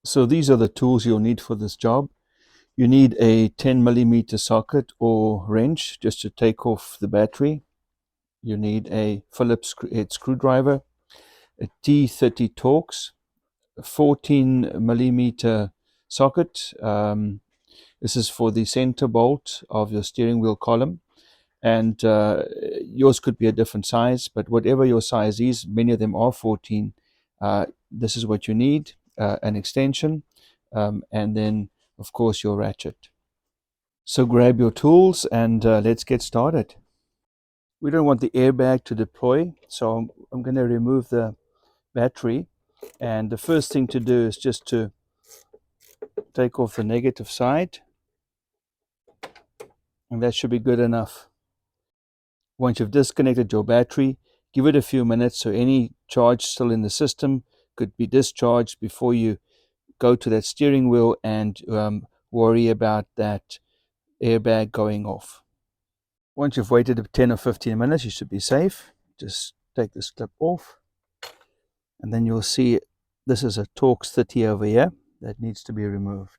So these are the tools you'll need for this job. You need a 10 millimeter socket or wrench just to take off the battery. You need a Phillips head screwdriver, a T30 Torx, a 14 millimeter socket. This is for the center bolt of your steering wheel column. And yours could be a different size, but whatever your size is, many of them are 14. This is what you need, an extension, and then, of course, your ratchet. So grab your tools and let's get started. We don't want the airbag to deploy, so I'm going to remove the battery. And the first thing to do is just to take off the negative side, and that should be good enough. Once you've disconnected your battery, give it a few minutes so any charge still in the system could be discharged before you go to that steering wheel and worry about that airbag going off. Once you've waited 10 or 15 minutes, you should be safe. Just take this clip off, and then you'll see this is a Torx 30 over here that needs to be removed.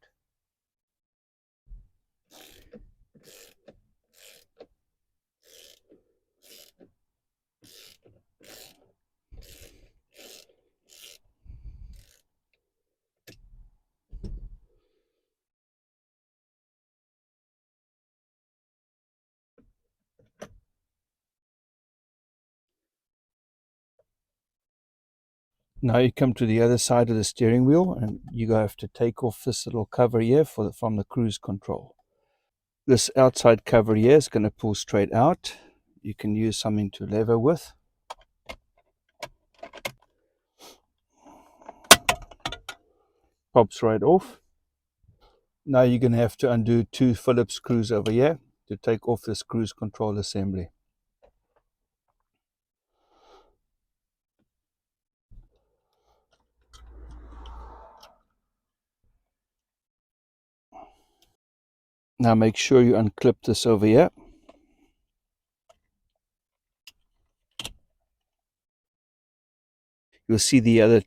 Now you come to the other side of the steering wheel, and you have to take off this little cover here from the cruise control. This outside cover here is going to pull straight out. You can use something to lever with. Pops right off. Now you're going to have to undo 2 Phillips screws over here to take off this cruise control assembly. Now make sure you unclip this over here. You'll see the other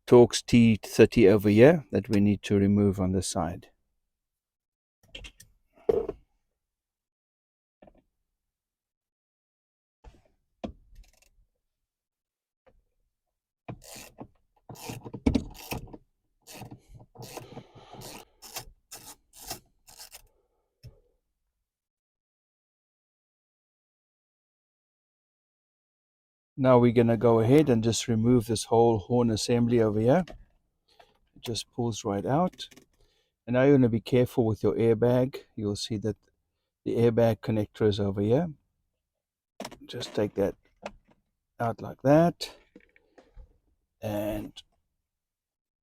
Torx T30 over here that we need to remove on the side. Now we're going to go ahead and just remove this whole horn assembly over here. It just pulls right out. And now you're going to be careful with your airbag. You'll see that the airbag connector is over here. Just take that out like that. And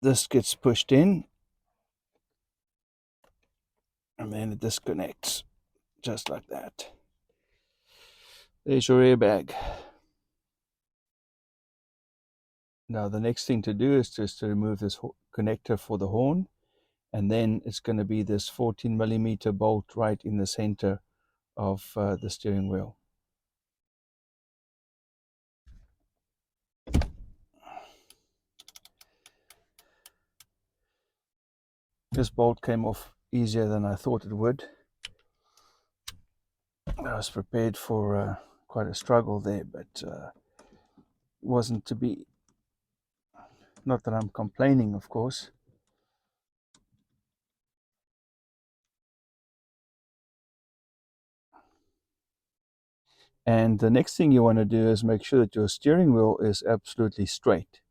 this gets pushed in. And then it disconnects just like that. There's your airbag. Now the next thing to do is just to remove this connector for the horn, and then it's going to be this 14 millimeter bolt right in the center of the steering wheel. This bolt came off easier than I thought it would. I was prepared for quite a struggle there, but wasn't to be. Not that I'm complaining, of course. And the next thing you want to do is make sure that your steering wheel is absolutely straight.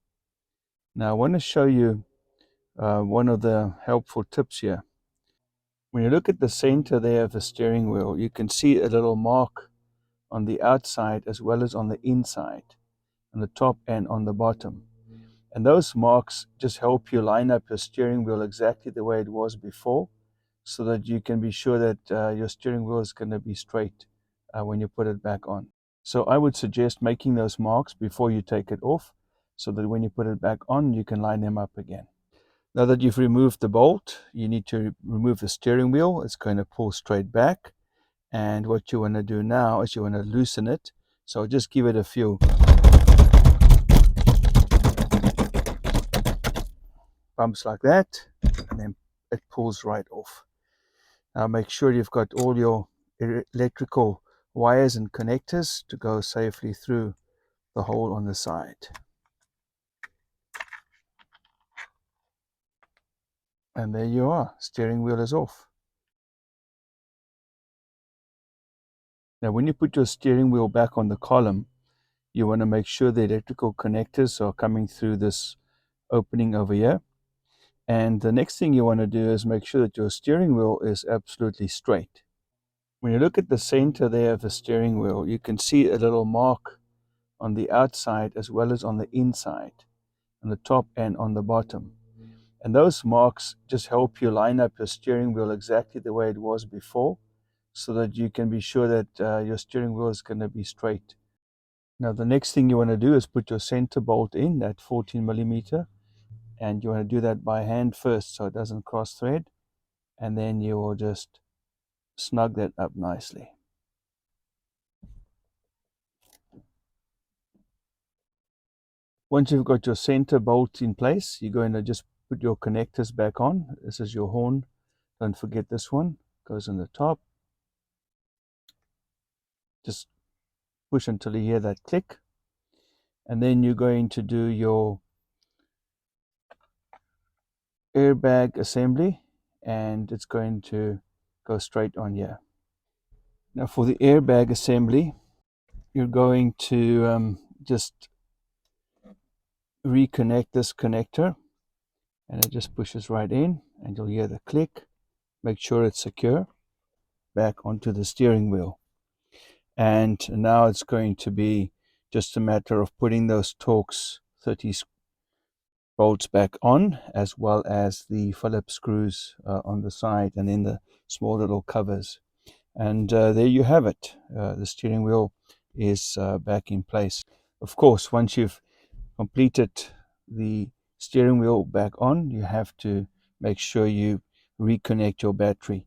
Now I want to show you one of the helpful tips here. When you look at the center there of the steering wheel, you can see a little mark on the outside as well as on the inside, on the top and on the bottom. And those marks just help you line up your steering wheel exactly the way it was before, so that you can be sure that your steering wheel is going to be straight when you put it back on. So I would suggest making those marks before you take it off, so that when you put it back on, you can line them up again. Now that you've removed the bolt, you need to remove the steering wheel. It's going to pull straight back. And what you want to do now is you want to loosen it. So just give it a few bumps like that, and then it pulls right off. Now make sure you've got all your electrical wires and connectors to go safely through the hole on the side. And there you are, steering wheel is off. Now when you put your steering wheel back on the column, you want to make sure the electrical connectors are coming through this opening over here. And the next thing you want to do is make sure that your steering wheel is absolutely straight. When you look at the center there of the steering wheel, you can see a little mark on the outside as well as on the inside, on the top and on the bottom. And those marks just help you line up your steering wheel exactly the way it was before, so that you can be sure that your steering wheel is going to be straight. Now the next thing you want to do is put your center bolt in, that 14 millimeter, and you want to do that by hand first so it doesn't cross thread, and then you will just snug that up nicely. Once you've got your center bolt in place, you're going to just put your connectors back on. This is your horn. Don't forget this one goes on the top. Just push until you hear that click, and then you're going to do your airbag assembly, and it's going to go straight on here. Now for the airbag assembly, you're going to just reconnect this connector, and it just pushes right in, and you'll hear the click. Make sure it's secure back onto the steering wheel. And now it's going to be just a matter of putting those Torx 30 bolts back on, as well as the Phillips screws on the side and in the small little covers. And there you have it. The steering wheel is back in place. Of course, once you've completed the steering wheel back on, you have to make sure you reconnect your battery.